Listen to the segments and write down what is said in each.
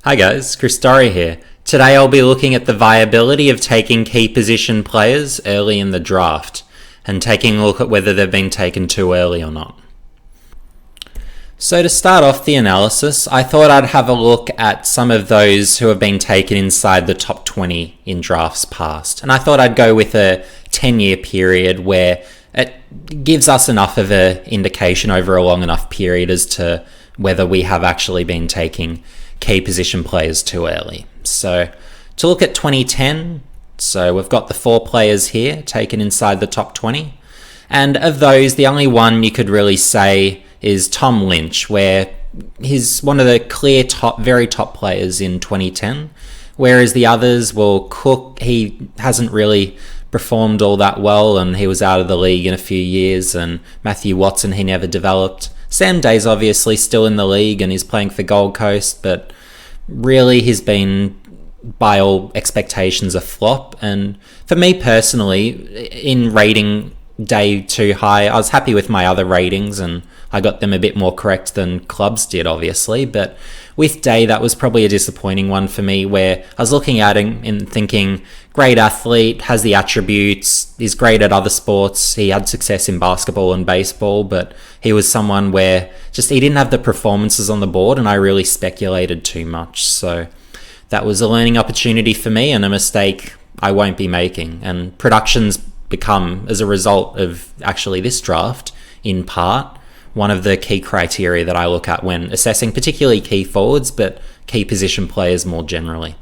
Hi guys, Chris Dorry here. Today I'll be looking at the viability of taking key position players early in the draft and taking a look at whether they've been taken too early or not. So to start off the analysis, I thought I'd have a look at some of those who have been taken inside the top 20 in drafts past. And I thought I'd go with a 10-year period where it gives us enough of an indication over a long enough period as to whether we have actually been taking key position players too early. So to look at 2010, so we've got the 4 players here taken inside the top 20. And of those, the only one you could really say is Tom Lynch, where he's one of the clear very top players in 2010. Whereas the others, well, Cook, he hasn't really performed all that well and he was out of the league in a few years, and Matthew Watson, he never developed. Sam Day's obviously still in the league and he's playing for Gold Coast, but really he's been, by all expectations, a flop. And for me personally, in rating Day too high, I was happy with my other ratings and I got them a bit more correct than clubs did, obviously. But with Day, that was probably a disappointing one for me, where I was looking at him and thinking, great athlete, has the attributes, he's great at other sports, he had success in basketball and baseball, but he was someone where just he didn't have the performances on the board, and I really speculated too much. So that was a learning opportunity for me and a mistake I won't be making. And production's become, as a result of actually this draft, in part, one of the key criteria that I look at when assessing particularly key forwards, but key position players more generally.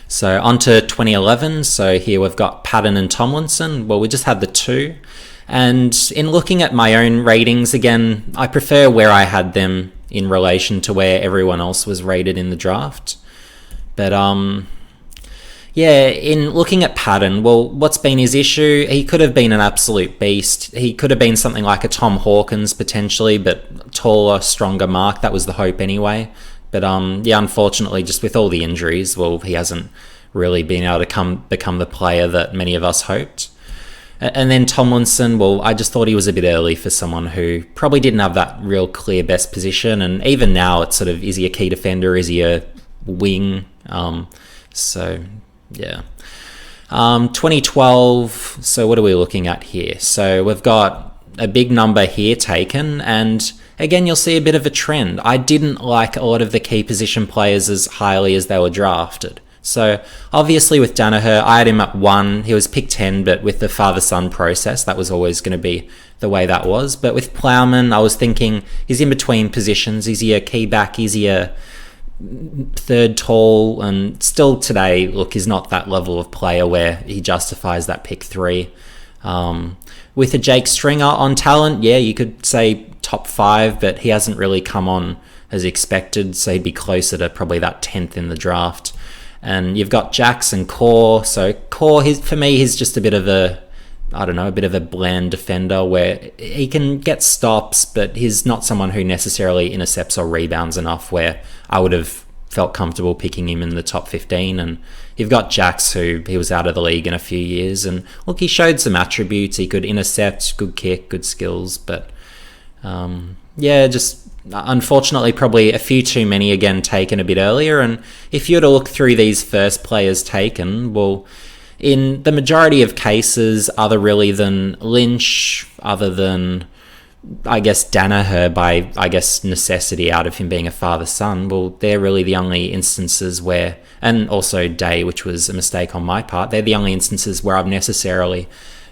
So on to 2011. So here we've got Patton and Tomlinson. Well, we just had the 2. And in looking at my own ratings, again, I prefer where I had them in relation to where everyone else was rated in the draft. But yeah, in looking at Patton, well, what's been his issue? He could have been an absolute beast. He could have been something like a Tom Hawkins potentially, but taller, stronger mark. That was the hope anyway. But yeah, unfortunately, just with all the injuries, well, he hasn't really been able to become the player that many of us hoped. And then Tomlinson, well, I just thought he was a bit early for someone who probably didn't have that real clear best position. And even now, it's sort of, is he a key defender? Is he a wing? So yeah. 2012, so what are we looking at here? So we've got a big number here taken, and again, you'll see a bit of a trend. I didn't like a lot of the key position players as highly as they were drafted. So obviously with Danaher, I had him at 1. He was picked 10, but with the father-son process, that was always going to be the way that was. But with Plowman, I was thinking, he's in between positions. Is he a key back? Is he a third tall? And still today, look, he's not that level of player where he justifies that pick 3. With a Jake Stringer on talent, yeah, you could say top 5, but he hasn't really come on as expected, so he'd be closer to probably that 10th in the draft. And you've got Jackson Core. So Core, for me, he's just a bit of a bland defender where he can get stops, but he's not someone who necessarily intercepts or rebounds enough where I would have felt comfortable picking him in the top 15. And you've got Jax, who he was out of the league in a few years, and look, he showed some attributes. He could intercept, good kick, good skills, but yeah, just unfortunately probably a few too many again taken a bit earlier. And if you were to look through these first players taken, well, in the majority of cases, other really than Lynch, other than, I guess, Danaher by, I guess, necessity out of him being a father-son, well, they're really the only instances where, and also Day, which was a mistake on my part, they're the only instances where I've necessarily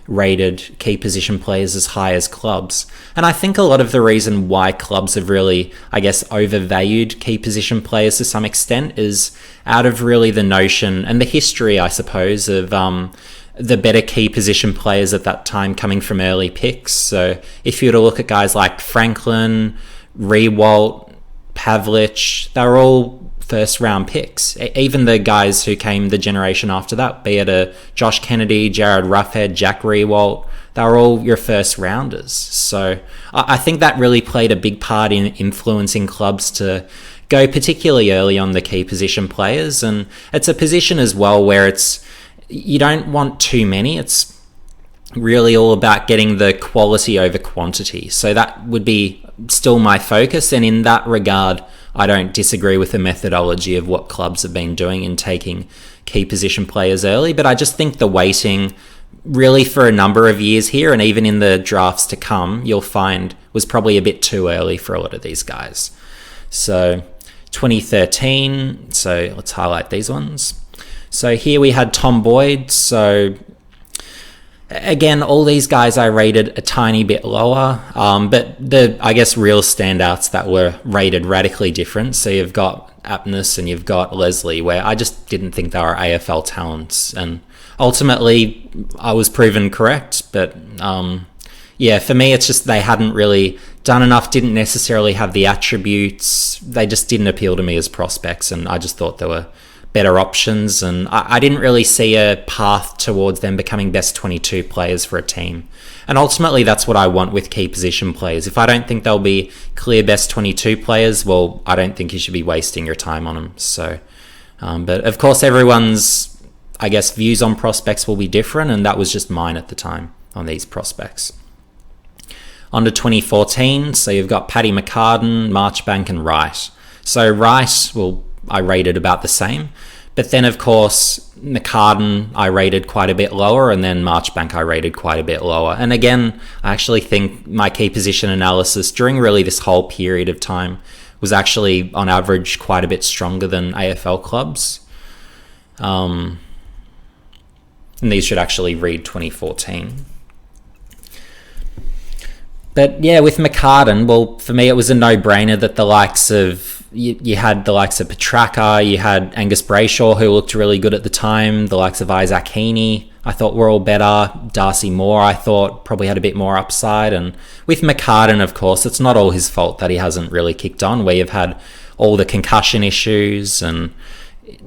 rated key position players as high as clubs. And I think a lot of the reason why clubs have really, I guess, overvalued key position players to some extent is out of really the notion and the history, I suppose, of the better key position players at that time coming from early picks. So if you were to look at guys like Franklin, Rewalt, Pavlich, they're all first round picks. Even the guys who came the generation after that, be it a Josh Kennedy, Jared Ruffhead, Jack Rewalt, they were all your first rounders. So I think that really played a big part in influencing clubs to go particularly early on the key position players. And it's a position as well where you don't want too many. It's really all about getting the quality over quantity. So that would be still my focus. And in that regard, I don't disagree with the methodology of what clubs have been doing in taking key position players early, but I just think the weighting really for a number of years here, and even in the drafts to come, you'll find was probably a bit too early for a lot of these guys. So 2013, so let's highlight these ones. So here we had Tom Boyd. So again, all these guys I rated a tiny bit lower, but the, I guess, real standouts that were rated radically different. So you've got Apnis and you've got Leslie, where I just didn't think they were AFL talents, and ultimately I was proven correct. But yeah, for me, it's just they hadn't really done enough, didn't necessarily have the attributes. They just didn't appeal to me as prospects, and I just thought there were better options, and I didn't really see a path towards them becoming best 22 players for a team. And ultimately, that's what I want with key position players. If I don't think they'll be clear best 22 players, well, I don't think you should be wasting your time on them. So, but of course, everyone's, I guess, views on prospects will be different, and that was just mine at the time on these prospects. On to 2014, so you've got Paddy McCartan, Marchbank and Wright. So Wright, well, I rated about the same, but then of course McCartan I rated quite a bit lower, and then Marchbank I rated quite a bit lower. And again, I actually think my key position analysis during really this whole period of time was actually on average quite a bit stronger than AFL clubs. And these should actually read 2014. But yeah, with McCartan, well, for me it was a no-brainer that the likes of you had the likes of Petraka, you had Angus Brayshaw, who looked really good at the time, the likes of Isaac Heaney, I thought were all better. Darcy Moore, I thought probably had a bit more upside. And with McCartan, of course, it's not all his fault that he hasn't really kicked on, where you've had all the concussion issues, and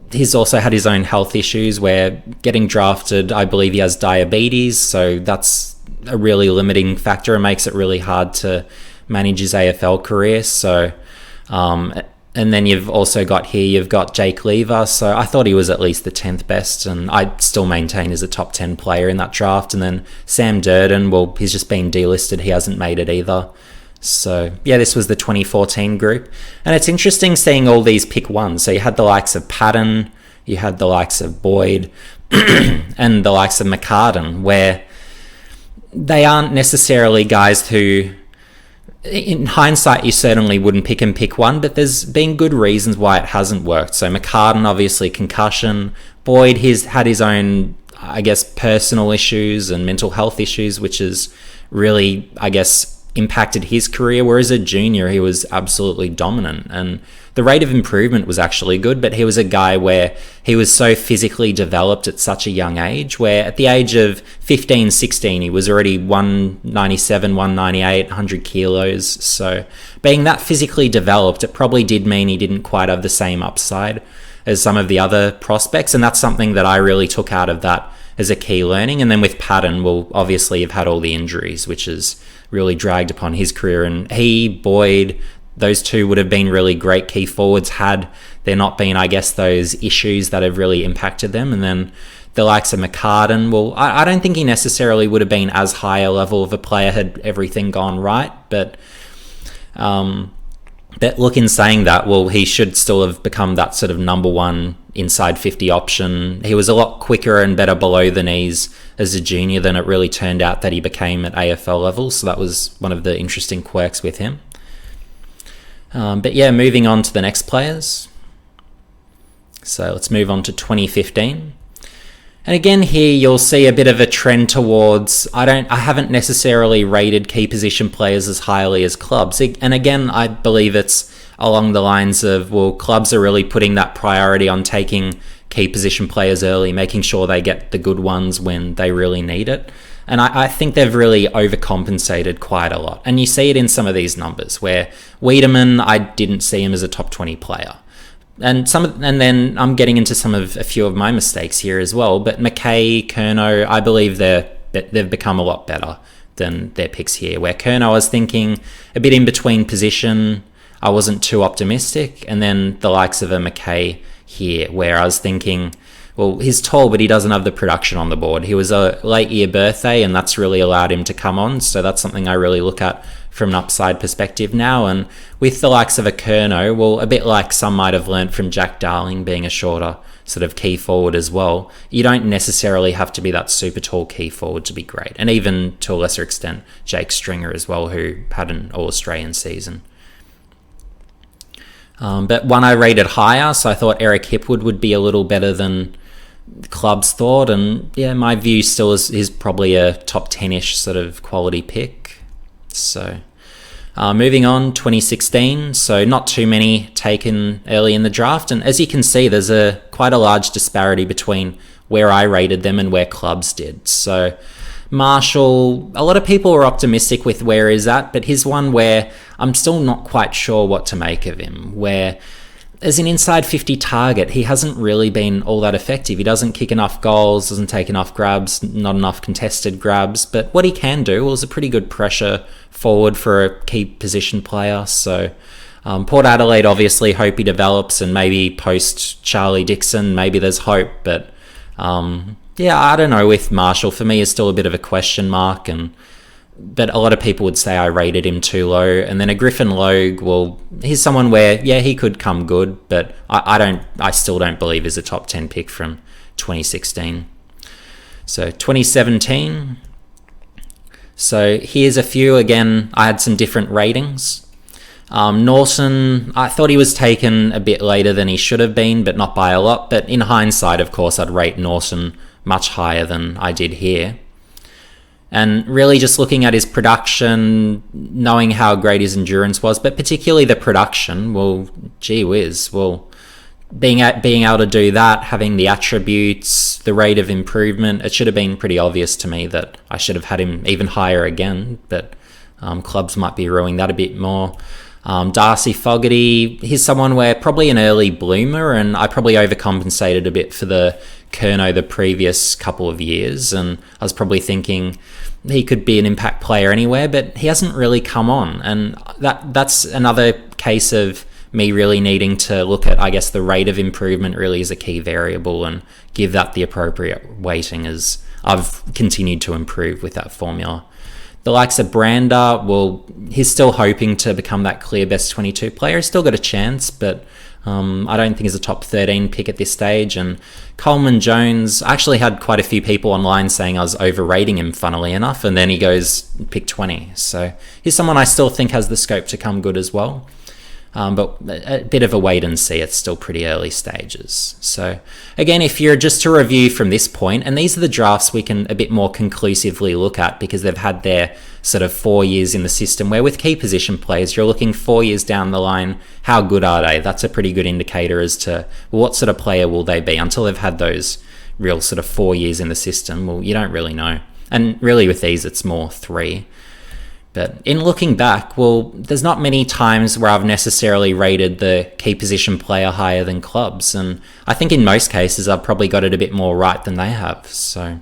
he's also had his own health issues where getting drafted, I believe he has diabetes, so that's a really limiting factor and makes it really hard to manage his AFL career. So and then you've also got here, you've got Jake Lever. So I thought he was at least the 10th best, and I still maintain he's a top 10 player in that draft. And then Sam Durden, well, he's just been delisted. He hasn't made it either. So yeah, this was the 2014 group. And it's interesting seeing all these pick ones. So you had the likes of Patton, you had the likes of Boyd, and the likes of McCartan, where they aren't necessarily guys who, in hindsight, you certainly wouldn't pick one, but there's been good reasons why it hasn't worked. So McCartan, obviously concussion. Boyd, he's had his own, I guess, personal issues and mental health issues, which has really, I guess, impacted his career, whereas a junior, he was absolutely dominant. And the rate of improvement was actually good, but he was a guy where he was so physically developed at such a young age, where at the age of 15, 16, he was already 197, 198, 100 kilos. So being that physically developed, it probably did mean he didn't quite have the same upside as some of the other prospects. And that's something that I really took out of that as a key learning. And then with Patton, well, obviously you've had all the injuries, which has really dragged upon his career. And he, Boyd, those two would have been really great key forwards had there not been, I guess, those issues that have really impacted them. And then the likes of McCartan, well, I don't think he necessarily would have been as high a level of a player had everything gone right. But look, in saying that, well, he should still have become that sort of number one inside 50 option. He was a lot quicker and better below the knees as a junior than it really turned out that he became at AFL level. So that was one of the interesting quirks with him. But yeah, moving on to the next players. So let's move on to 2015. And again, here you'll see a bit of a trend towards, I haven't necessarily rated key position players as highly as clubs. And again, I believe it's along the lines of, well, clubs are really putting that priority on taking key position players early, making sure they get the good ones when they really need it. And I think they've really overcompensated quite a lot. And you see it in some of these numbers where Wiedemann, I didn't see him as a top 20 player. And then I'm getting into a few of my mistakes here as well. But McKay, Curnow, I believe they've become a lot better than their picks here. Where Curnow, I was thinking a bit in between position, I wasn't too optimistic. And then the likes of a McKay here, where I was thinking, well, he's tall, but he doesn't have the production on the board. He was a late year birthday, and that's really allowed him to come on. So that's something I really look at from an upside perspective now. And with the likes of a Kerno, well, a bit like some might have learnt from Jack Darling being a shorter sort of key forward as well, you don't necessarily have to be that super tall key forward to be great. And even to a lesser extent, Jake Stringer as well, who had an All-Australian season. But one I rated higher, so I thought Eric Hipwood would be a little better than clubs thought. And yeah, my view still is probably a top 10-ish sort of quality pick. So moving on, 2016. So not too many taken early in the draft. And as you can see, there's quite a large disparity between where I rated them and where clubs did. So Marshall, a lot of people were optimistic with where he's at, but he's one where I'm still not quite sure what to make of him, where as an inside 50 target, he hasn't really been all that effective. He doesn't kick enough goals, doesn't take enough grabs, not enough contested grabs, but what he can do is a pretty good pressure forward for a key position player. So Port Adelaide obviously hope he develops, and maybe post Charlie Dixon, maybe there's hope, but yeah, I don't know with Marshall. For me, it's still a bit of a question mark, but a lot of people would say I rated him too low. And then a Griffin Logue, well, he's someone where, yeah, he could come good, but I still don't believe he's a top 10 pick from 2016. So 2017. So here's a few. Again, I had some different ratings. Norton, I thought he was taken a bit later than he should have been, but not by a lot. But in hindsight, of course, I'd rate Norton much higher than I did here. And really just looking at his production, knowing how great his endurance was, but particularly the production, well, gee whiz, well, being able to do that, having the attributes, the rate of improvement, it should have been pretty obvious to me that I should have had him even higher again, but clubs might be ruining that a bit more. Darcy Fogarty, he's someone where probably an early bloomer, and I probably overcompensated a bit for the Kerno the previous couple of years, and I was probably thinking he could be an impact player anywhere, but he hasn't really come on, and that's another case of me really needing to look at, I guess, the rate of improvement really is a key variable and give that the appropriate weighting as I've continued to improve with that formula. The likes of Brander, well, he's still hoping to become that clear best 22 player. He's still got a chance, but I don't think he's a top 13 pick at this stage. And Coleman Jones, I actually had quite a few people online saying I was overrating him, funnily enough, and then he goes pick 20. So he's someone I still think has the scope to come good as well. But a bit of a wait and see. It's still pretty early stages. So again, if you're just to review from this point, and these are the drafts we can a bit more conclusively look at because they've had their sort of 4 years in the system, where with key position players, you're looking 4 years down the line, how good are they? That's a pretty good indicator as to what sort of player will they be until they've had those real sort of 4 years in the system. Well, you don't really know. And really with these, it's more 3. But in looking back, well, there's not many times where I've necessarily rated the key position player higher than clubs. And I think in most cases, I've probably got it a bit more right than they have. So,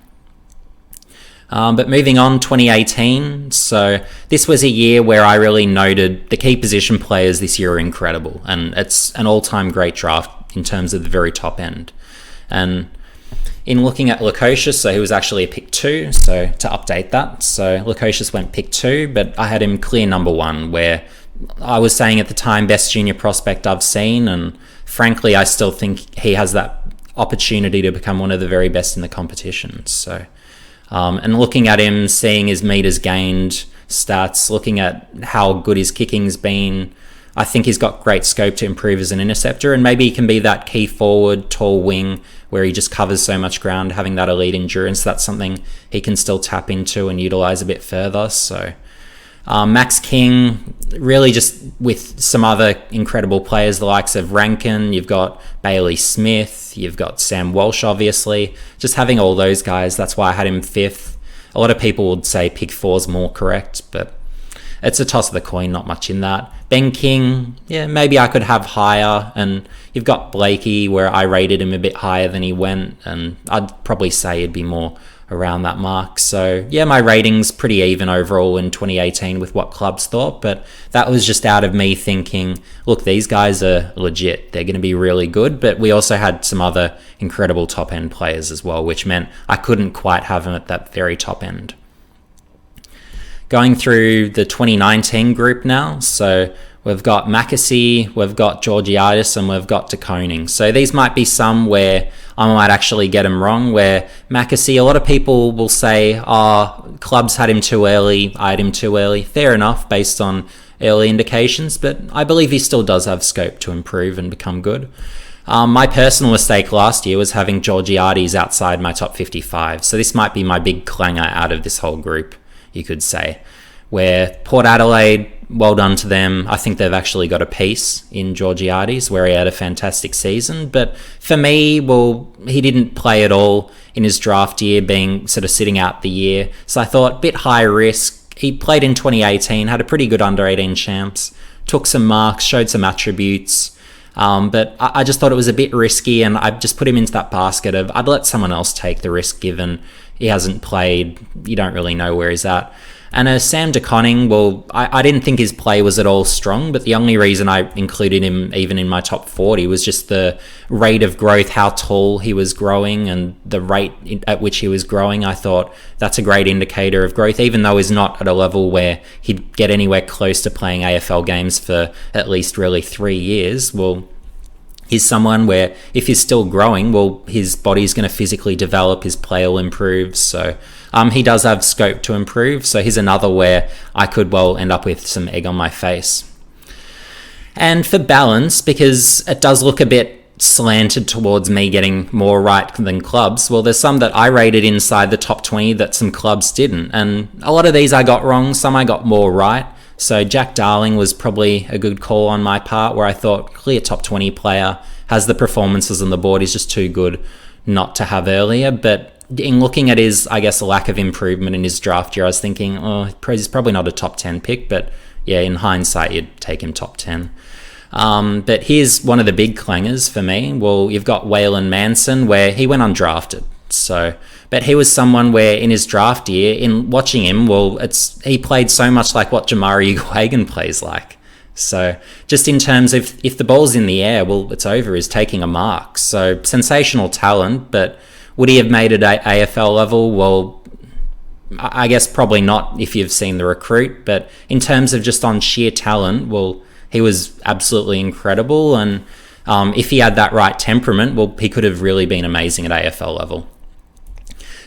but moving on, 2018. So this was a year where I really noted the key position players this year are incredible. And it's an all-time great draft in terms of the very top end. And in looking at Lukosius, so he was actually a pick 2, so to update that. So Lukosius went pick 2, but I had him clear number 1, where I was saying at the time, best junior prospect I've seen, and frankly, I still think he has that opportunity to become one of the very best in the competition. So, and looking at him, seeing his meters gained stats, looking at how good his kicking's been, I think he's got great scope to improve as an interceptor, and maybe he can be that key forward, tall wing, where he just covers so much ground, having that elite endurance. That's something he can still tap into and utilize a bit further. So Max King, really just with some other incredible players, the likes of Rankin, you've got Bailey Smith, you've got Sam Walsh, obviously. Just having all those guys, that's why I had him 5th. A lot of people would say pick 4 is more correct, but it's a toss of the coin, not much in that. Ben King, yeah, maybe I could have higher. And you've got Blakey, where I rated him a bit higher than he went, and I'd probably say it'd be more around that mark. So yeah, my rating's pretty even overall in 2018 with what clubs thought, but that was just out of me thinking, look, these guys are legit. They're going to be really good, but we also had some other incredible top-end players as well, which meant I couldn't quite have them at that very top end. going through the 2019 group now. So we've got Mackesy, we've got Georgiadis, and we've got de Koning. So these might be some where I might actually get him wrong, where Mackesy, a lot of people will say, oh, clubs had him too early, I had him too early. Fair enough, based on early indications, but I believe he still does have scope to improve and become good. My personal mistake last year was having Georgiadis outside my top 55. So this might be my big clanger out of this whole group, you could say. Where Port Adelaide, well done to them. I think they've actually got a piece in Georgiadis where he had a fantastic season. But for me, well, he didn't play at all in his draft year, being sort of sitting out the year. So I thought, a bit high risk. He played in 2018, had a pretty good under-18 champs, took some marks, showed some attributes. But I just thought it was a bit risky, and I just put him into that basket of I'd let someone else take the risk, given he hasn't played. You don't really know where he's at. And Sam de Koning, well, I didn't think his play was at all strong, but the only reason I included him even in my top 40 was just the rate of growth, how tall he was growing, and the rate at which he was growing. I thought that's a great indicator of growth, even though he's not at a level where he'd get anywhere close to playing AFL games for at least really 3 years. Well, he's someone where if he's still growing, well, his body's going to physically develop, his play will improve. So he does have scope to improve. So here's another where I could, well, end up with some egg on my face. And for balance, because it does look a bit slanted towards me getting more right than clubs, well, there's some that I rated inside the top 20 that some clubs didn't. And a lot of these I got wrong, some I got more right. So Jack Darling was probably a good call on my part, where I thought clear top 20 player, has the performances on the board, he's just too good not to have earlier. But in looking at his, I guess, lack of improvement in his draft year, I was thinking, oh, he's probably not a top 10 pick, but yeah, in hindsight, you'd take him top 10. But here's one of the big clangers for me. Well, you've got Waylon Manson, where he went undrafted. So, but he was someone where in his draft year, in watching him, well, he played so much like what Jamarra Ugle-Hagan plays like. So just in terms of if the ball's in the air, well, it's over, he's taking a mark. So sensational talent, but would he have made it at AFL level? Well, I guess probably not if you've seen the recruit, but in terms of just on sheer talent, well, he was absolutely incredible. And if he had that right temperament, well, he could have really been amazing at AFL level.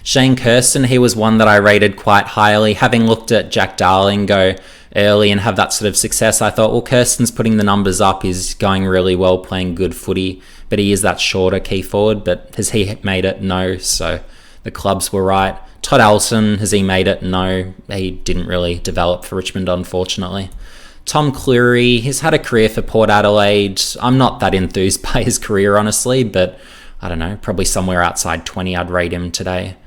Shane Kirsten, he was one that I rated quite highly. Having looked at Jack Darling go early and have that sort of success, I thought, well, Kirsten's putting the numbers up, he's going really well, playing good footy, but he is that shorter key forward. But has he made it? No. So the clubs were right. Todd Alton, has he made it? No. He didn't really develop for Richmond, unfortunately. Tom Cleary, he's had a career for Port Adelaide. I'm not that enthused by his career, honestly, but I don't know, probably somewhere outside 20 I'd rate him today.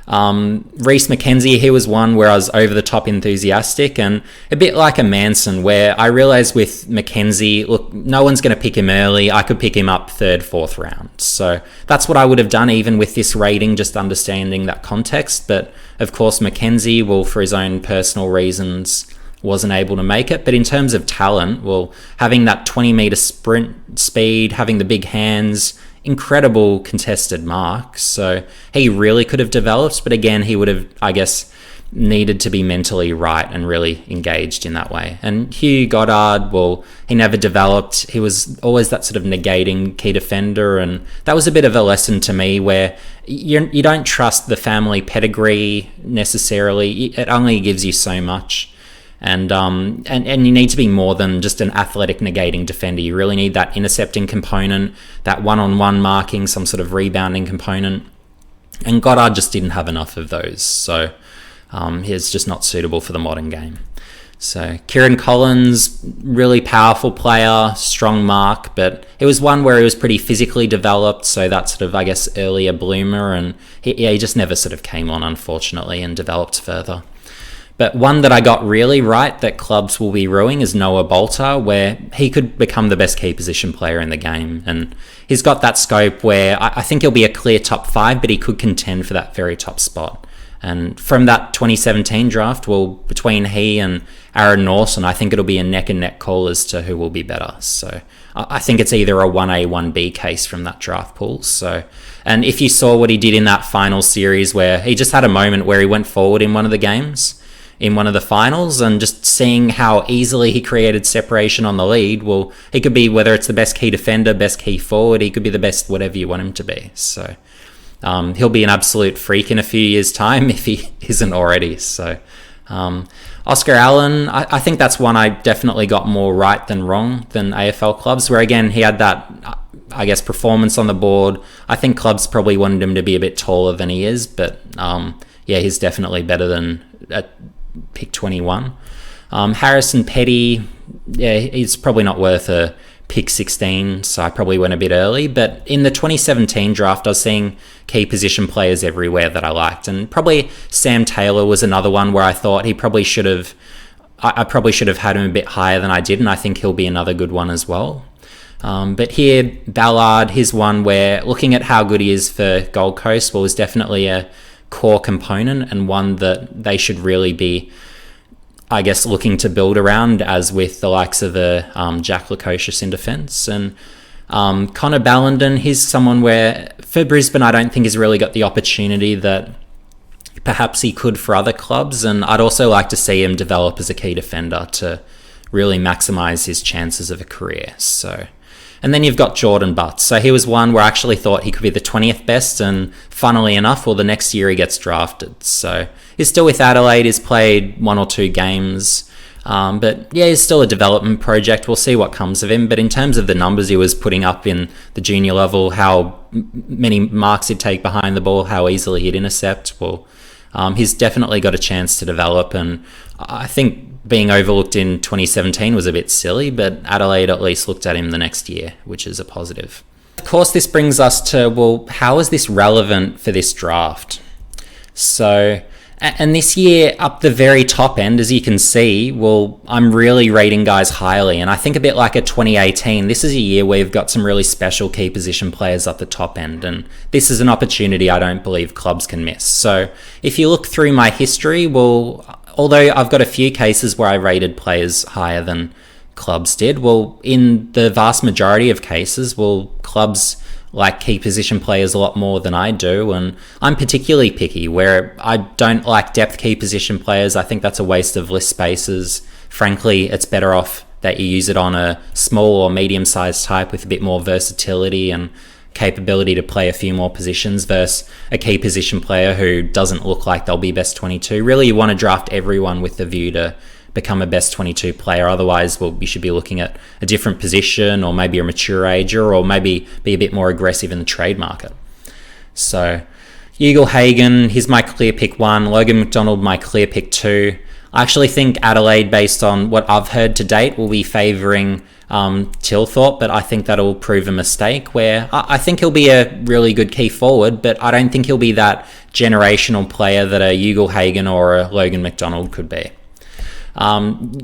Reece McKenzie, he was one where I was over the top enthusiastic, and a bit like a Manson, where I realised with McKenzie, look, no one's going to pick him early. I could pick him up 3rd, 4th round. So that's what I would have done even with this rating, just understanding that context. But of course, McKenzie, well, for his own personal reasons, wasn't able to make it. But in terms of talent, well, having that 20-metre sprint speed, having the big hands, incredible contested marks. So he really could have developed, but again, he would have, I guess, needed to be mentally right and really engaged in that way. And Hugh Goddard, well, he never developed. He was always that sort of negating key defender, and that was a bit of a lesson to me where you don't trust the family pedigree necessarily. It only gives you so much. And you need to be more than just an athletic negating defender. You really need that intercepting component, that one-on-one marking, some sort of rebounding component. And Goddard just didn't have enough of those. So he's just not suitable for the modern game. So Kieran Collins, really powerful player, strong mark, but it was one where he was pretty physically developed. So that sort of, I guess, earlier bloomer. And he just never sort of came on, unfortunately, and developed further. But one that I got really right that clubs will be ruining is Noah Bolter, where he could become the best key position player in the game. And he's got that scope where I think he'll be a clear top 5, but he could contend for that very top spot. And from that 2017 draft, well, between he and Aaron Norton, I think it'll be a neck and neck call as to who will be better. So I think it's either a 1A, 1B case from that draft pool. So, and if you saw what he did in that final series where he just had a moment where he went forward in one of the games, in one of the finals, and just seeing how easily he created separation on the lead. Well, he could be, whether it's the best key defender, best key forward, he could be the best whatever you want him to be. So he'll be an absolute freak in a few years' time if he isn't already. So Oscar Allen, I think that's one I definitely got more right than wrong than AFL clubs, where again he had that, I guess, performance on the board. I think clubs probably wanted him to be a bit taller than he is, but yeah, he's definitely better than at pick 21. Harrison Petty, yeah, he's probably not worth a pick 16, so I probably went a bit early. But in the 2017 draft, I was seeing key position players everywhere that I liked, and probably Sam Taylor was another one where I thought he probably should have. I probably should have had him a bit higher than I did, and I think he'll be another good one as well. But here, Ballard, he's one where, looking at how good he is for Gold Coast, well, is definitely a core component and one that they should really be, I guess, looking to build around, as with the likes of the Jack Lukosius in defence. And Connor Ballenden, he's someone where, for Brisbane, I don't think he's really got the opportunity that perhaps he could for other clubs, and I'd also like to see him develop as a key defender to really maximise his chances of a career. So, and then you've got Jordan Butts. So he was one where I actually thought he could be the 20th best, and funnily enough, well, the next year he gets drafted. So he's still with Adelaide, he's played 1 or 2 games, but yeah, he's still a development project. We'll see what comes of him, but in terms of the numbers he was putting up in the junior level, how many marks he'd take behind the ball, how easily he'd intercept, well, he's definitely got a chance to develop, and I think being overlooked in 2017 was a bit silly, but Adelaide at least looked at him the next year, which is a positive. Of course, this brings us to, well, how is this relevant for this draft? So, and this year, up the very top end, as you can see, well, I'm really rating guys highly, and I think a bit like a 2018, this is a year where you've got some really special key position players up the top end, and this is an opportunity I don't believe clubs can miss. So if you look through my history, well, although I've got a few cases where I rated players higher than clubs did, well, in the vast majority of cases, well, clubs like key position players a lot more than I do, and I'm particularly picky where I don't like depth key position players. I think that's a waste of list spaces. Frankly, it's better off that you use it on a small or medium-sized type with a bit more versatility and capability to play a few more positions versus a key position player who doesn't look like they'll be best 22. Really, you want to draft everyone with the view to become a best 22 player. Otherwise, well, you should be looking at a different position, or maybe a mature ager, or maybe be a bit more aggressive in the trade market. So Ugle-Hagan, he's my clear pick 1. Logan McDonald, my clear pick 2. I actually think Adelaide, based on what I've heard to date, will be favouring Tilthorpe, but I think that'll prove a mistake, where I think he'll be a really good key forward, but I don't think he'll be that generational player that a Ugle-Hagan or a Logan McDonald could be.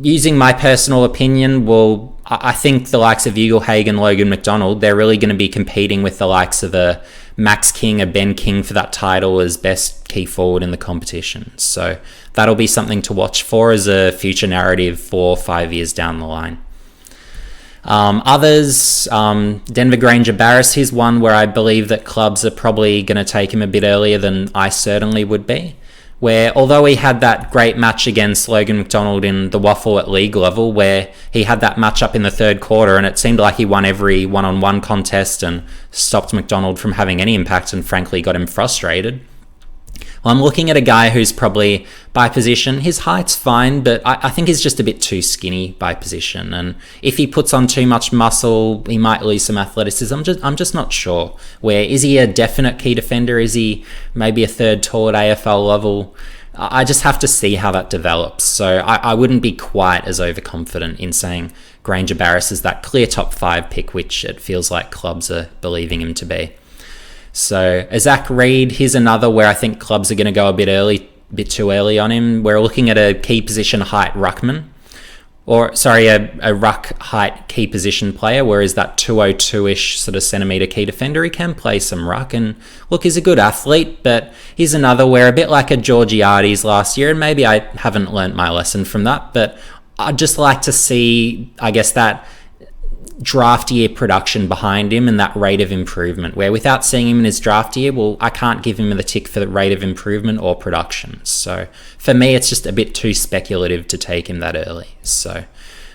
Using my personal opinion, well, I think the likes of Ugle-Hagan, Logan McDonald, they're really going to be competing with the likes of a Max King, a Ben King for that title as best key forward in the competition. So that'll be something to watch for as a future narrative 4 or 5 years down the line. Others, Denver Granger Barris, he's one where I believe that clubs are probably going to take him a bit earlier than I certainly would be. Where, although he had that great match against Logan McDonald in the Waffle at league level, where he had that match up in the third quarter and it seemed like he won every one-on-one contest and stopped McDonald from having any impact and frankly got him frustrated. Well, I'm looking at a guy who's probably by position. His height's fine, but I think he's just a bit too skinny by position. And if he puts on too much muscle, he might lose some athleticism. I'm just not sure. Where is he a definite key defender? Is he maybe a third tall at AFL level? I just have to see how that develops. So I wouldn't be quite as overconfident in saying Granger Barris is that clear top 5 pick, which it feels like clubs are believing him to be. So Zach Reid, here's another where I think clubs are going to go a bit too early on him. We're looking at a key position height ruckman, a ruck height key position player, whereas that 202-ish sort of centimetre key defender, he can play some ruck. And look, he's a good athlete, but here's another where a bit like a Georgiades last year, and maybe I haven't learnt my lesson from that, but I'd just like to see, I guess, that draft year production behind him and that rate of improvement, where without seeing him in his draft year, well, I can't give him the tick for the rate of improvement or production. So for me, it's just a bit too speculative to take him that early. So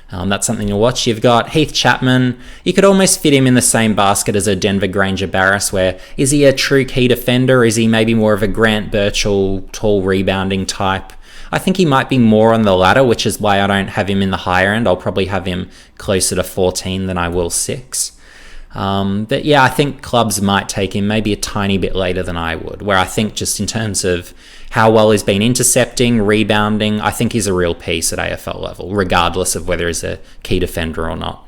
that's something to watch. You've got Heath Chapman. You could almost fit him in the same basket as a Denver Granger Barras, where is he a true key defender? Is he maybe more of a Grant Birchall, tall rebounding type? I think he might be more on the latter, which is why I don't have him in the higher end. I'll probably have him closer to 14 than I will 6. But yeah, I think clubs might take him maybe a tiny bit later than I would, where I think just in terms of how well he's been intercepting, rebounding, I think he's a real piece at AFL level, regardless of whether he's a key defender or not.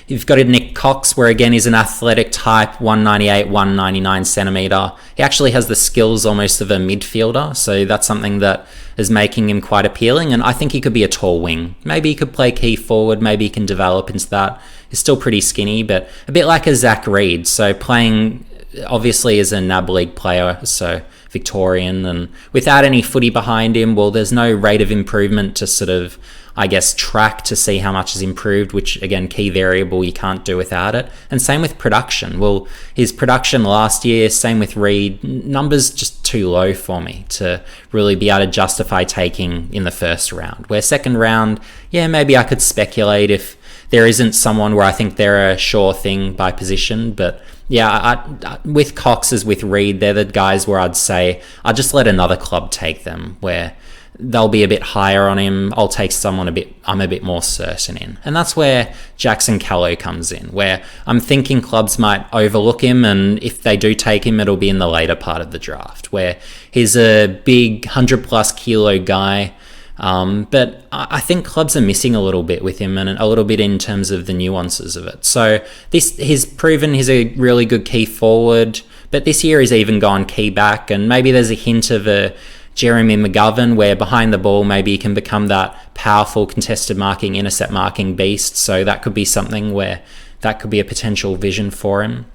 You've got a Nick Cox, where again he's an athletic type, 198, 199 centimetre. He actually has the skills almost of a midfielder, so that's something that is making him quite appealing, and I think he could be a tall wing. Maybe he could play key forward, maybe he can develop into that. He's still pretty skinny, but a bit like a Zach Reed, so playing obviously as a NAB League player, so Victorian, and without any footy behind him, well, there's no rate of improvement to sort of, I guess, track to see how much has improved, which again, key variable you can't do without it. And same with production. Well, his production last year, same with Reed, numbers just too low for me to really be able to justify taking in the first round. Where second round, yeah, maybe I could speculate if there isn't someone where I think they're a sure thing by position, but yeah, with Cox as with Reed, they're the guys where I'd say I'd just let another club take them, where they'll be a bit higher on him. I'll take someone I'm a bit more certain in. And that's where Jackson Callow comes in, where I'm thinking clubs might overlook him, and if they do take him, it'll be in the later part of the draft, where he's a big 100+ kilo guy. But I think clubs are missing a little bit with him, and a little bit in terms of the nuances of it. So he's proven he's a really good key forward, but this year he's even gone key back, and maybe there's a hint of a Jeremy McGovern, where behind the ball maybe he can become that powerful contested marking, intercept marking beast. So that could be something where that could be a potential vision for him.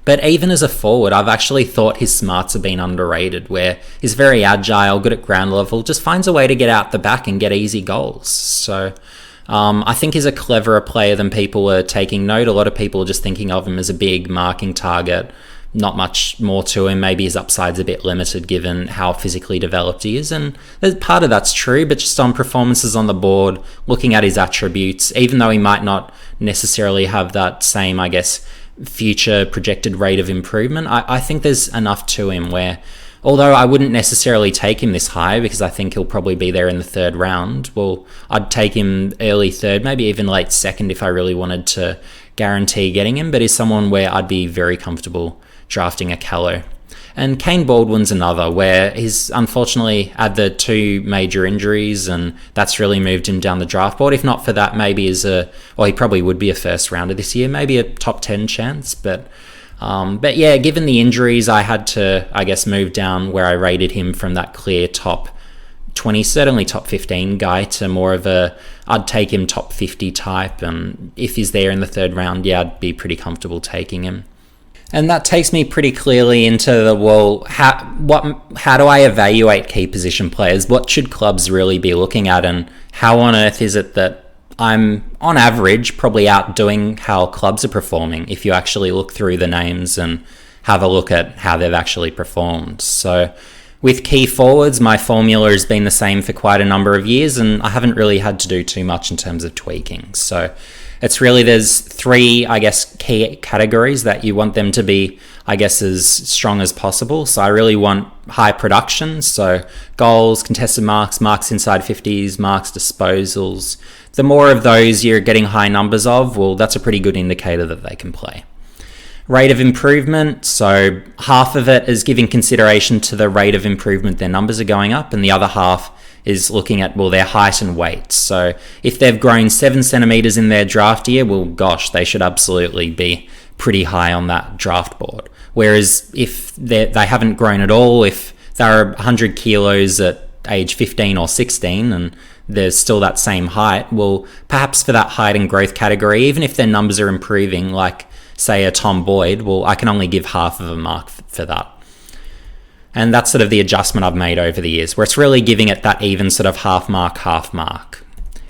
But even as a forward, I've actually thought his smarts have been underrated, where he's very agile, good at ground level, just finds a way to get out the back and get easy goals. So I think he's a cleverer player than people are taking note. A lot of people are just thinking of him as a big marking target, not much more to him. Maybe his upside's a bit limited given how physically developed he is, and part of that's true, but just on performances on the board, looking at his attributes, even though he might not necessarily have that same, I guess, future projected rate of improvement, I think there's enough to him where, although I wouldn't necessarily take him this high because I think he'll probably be there in the third round, well, I'd take him early third, maybe even late second if I really wanted to guarantee getting him, but he's someone where I'd be very comfortable drafting a Callow. And Kane Baldwin's another, where he's unfortunately had the 2 major injuries, and that's really moved him down the draft board. If not for that, maybe he probably would be a first rounder this year, maybe a top 10 chance. But yeah, given the injuries, I had to, I guess, move down where I rated him from that clear top 20, certainly top 15 guy, to more of I'd take him top 50 type. And if he's there in the third round, yeah, I'd be pretty comfortable taking him. And that takes me pretty clearly into how do I evaluate key position players? What should clubs really be looking at, and how on earth is it that I'm, on average, probably outdoing how clubs are performing if you actually look through the names and have a look at how they've actually performed? So with key forwards, my formula has been the same for quite a number of years, and I haven't really had to do too much in terms of tweaking. So it's really, there's 3, I guess, key categories that you want them to be, I guess, as strong as possible. So I really want high production, so goals, contested marks, marks inside 50s, marks, disposals. The more of those you're getting high numbers of, well, that's a pretty good indicator that they can play. Rate of improvement, so half of it is giving consideration to the rate of improvement their numbers are going up, and the other half is looking at, well, their height and weight. So if they've grown 7 centimeters in their draft year, well, gosh, they should absolutely be pretty high on that draft board. Whereas if they haven't grown at all, if they're 100 kilos at age 15 or 16 and they're still that same height, well, perhaps for that height and growth category, even if their numbers are improving, like say a Tom Boyd, well, I can only give half of a mark for that. And that's sort of the adjustment I've made over the years, where it's really giving it that even sort of half mark.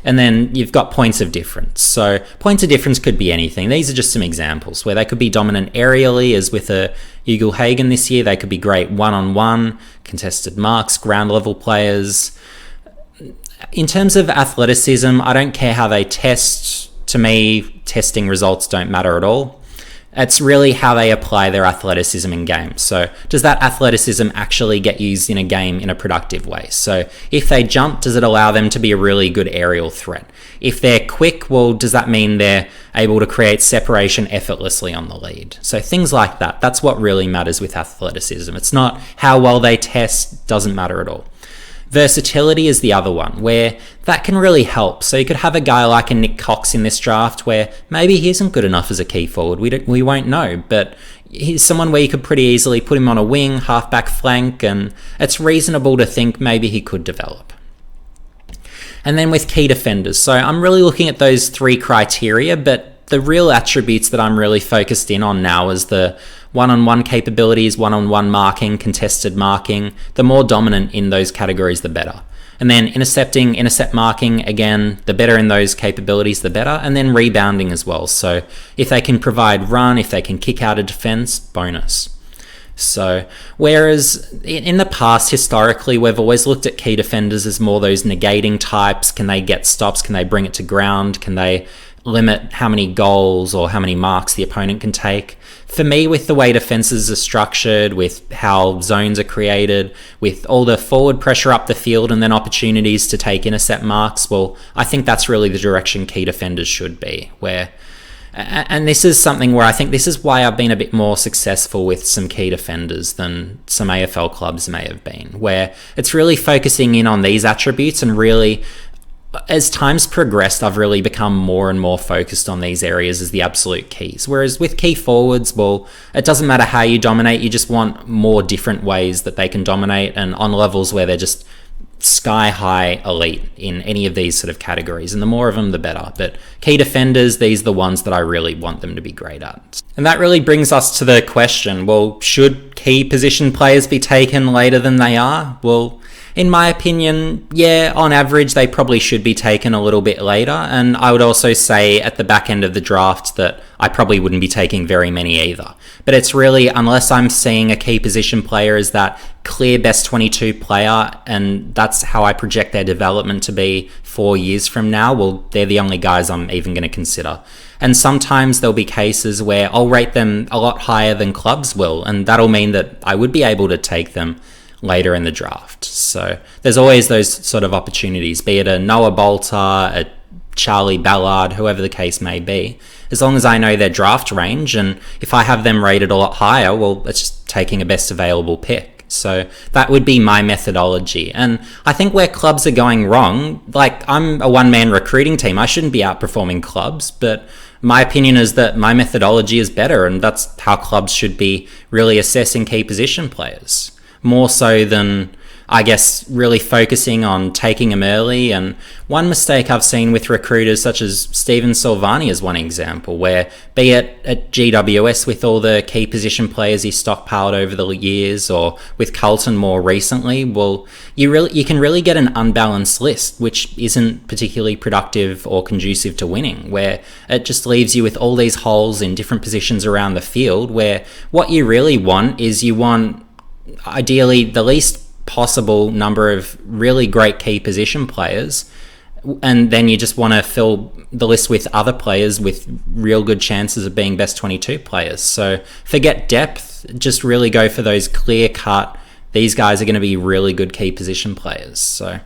And then you've got points of difference. So points of difference could be anything. These are just some examples where they could be dominant aerially, as with a Ugle-Hagan this year. They could be great one-on-one, contested marks, ground level players. In terms of athleticism, I don't care how they test. To me, testing results don't matter at all. It's really how they apply their athleticism in games. So does that athleticism actually get used in a game in a productive way? So if they jump, does it allow them to be a really good aerial threat? If they're quick, well, does that mean they're able to create separation effortlessly on the lead? So things like that. That's what really matters with athleticism. It's not how well they test, doesn't matter at all. Versatility is the other one, where that can really help. So you could have a guy like a Nick Cox in this draft where maybe he isn't good enough as a key forward. We won't know, but he's someone where you could pretty easily put him on a wing, halfback flank, and it's reasonable to think maybe he could develop. And then with key defenders, so I'm really looking at those 3 criteria, but the real attributes that I'm really focused in on now is the one-on-one capabilities, one-on-one marking, contested marking. The more dominant in those categories, the better. And then intercepting, intercept marking, again, the better in those capabilities, the better. And then rebounding as well. So if they can provide run, if they can kick out a defense, bonus. So whereas in the past, historically, we've always looked at key defenders as more those negating types. Can they get stops? Can they bring it to ground? Can they limit how many goals or how many marks the opponent can take? For me, with the way defenses are structured, with how zones are created, with all the forward pressure up the field and then opportunities to take intercept marks, well, I think that's really the direction key defenders should be. And this is something where I think this is why I've been a bit more successful with some key defenders than some AFL clubs may have been, where it's really focusing in on these attributes and really, as time's progressed, I've really become more and more focused on these areas as the absolute keys. Whereas with key forwards, well, it doesn't matter how you dominate, you just want more different ways that they can dominate, and on levels where they're just sky high elite in any of these sort of categories. And the more of them, the better. But key defenders, these are the ones that I really want them to be great at. And that really brings us to the question, well, should key position players be taken later than they are? Well, in my opinion, yeah, on average, they probably should be taken a little bit later. And I would also say at the back end of the draft that I probably wouldn't be taking very many either. But it's really, unless I'm seeing a key position player as that clear best 22 player, and that's how I project their development to be 4 years from now, well, they're the only guys I'm even going to consider. And sometimes there'll be cases where I'll rate them a lot higher than clubs will, and that'll mean that I would be able to take them later in the draft. So there's always those sort of opportunities, be it a Noah Bolter, a Charlie Ballard, whoever the case may be. As long as I know their draft range, and if I have them rated a lot higher, well, it's just taking a best available pick. So that would be my methodology. And I think where clubs are going wrong, like I'm a one-man recruiting team, I shouldn't be outperforming clubs, but my opinion is that my methodology is better, and that's how clubs should be really assessing key position players. More so than, I guess, really focusing on taking them early. And one mistake I've seen with recruiters such as Stephen Silvani is one example, where be it at GWS with all the key position players he stockpiled over the years, or with Carlton more recently, well, you can really get an unbalanced list, which isn't particularly productive or conducive to winning, where it just leaves you with all these holes in different positions around the field, where what you really want is you want ideally the least possible number of really great key position players, and then you just want to fill the list with other players with real good chances of being best 22 players. So forget depth, just really go for those clear cut, these guys are going to be really good key position players. So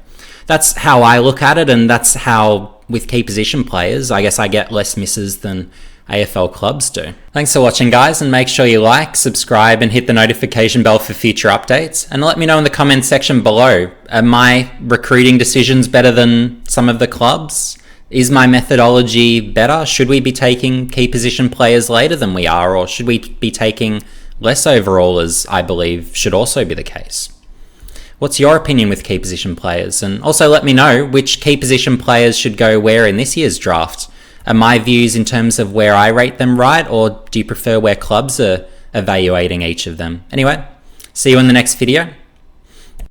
that's how I look at it, and that's how with key position players, I guess I get less misses than AFL clubs do. Thanks for watching, guys, and make sure you like, subscribe, and hit the notification bell for future updates. And let me know in the comments section below, are my recruiting decisions better than some of the clubs? Is my methodology better? Should we be taking key position players later than we are, or should we be taking less overall, as I believe should also be the case? What's your opinion with key position players? And also let me know which key position players should go where in this year's draft. Are my views in terms of where I rate them right, or do you prefer where clubs are evaluating each of them? Anyway, see you in the next video.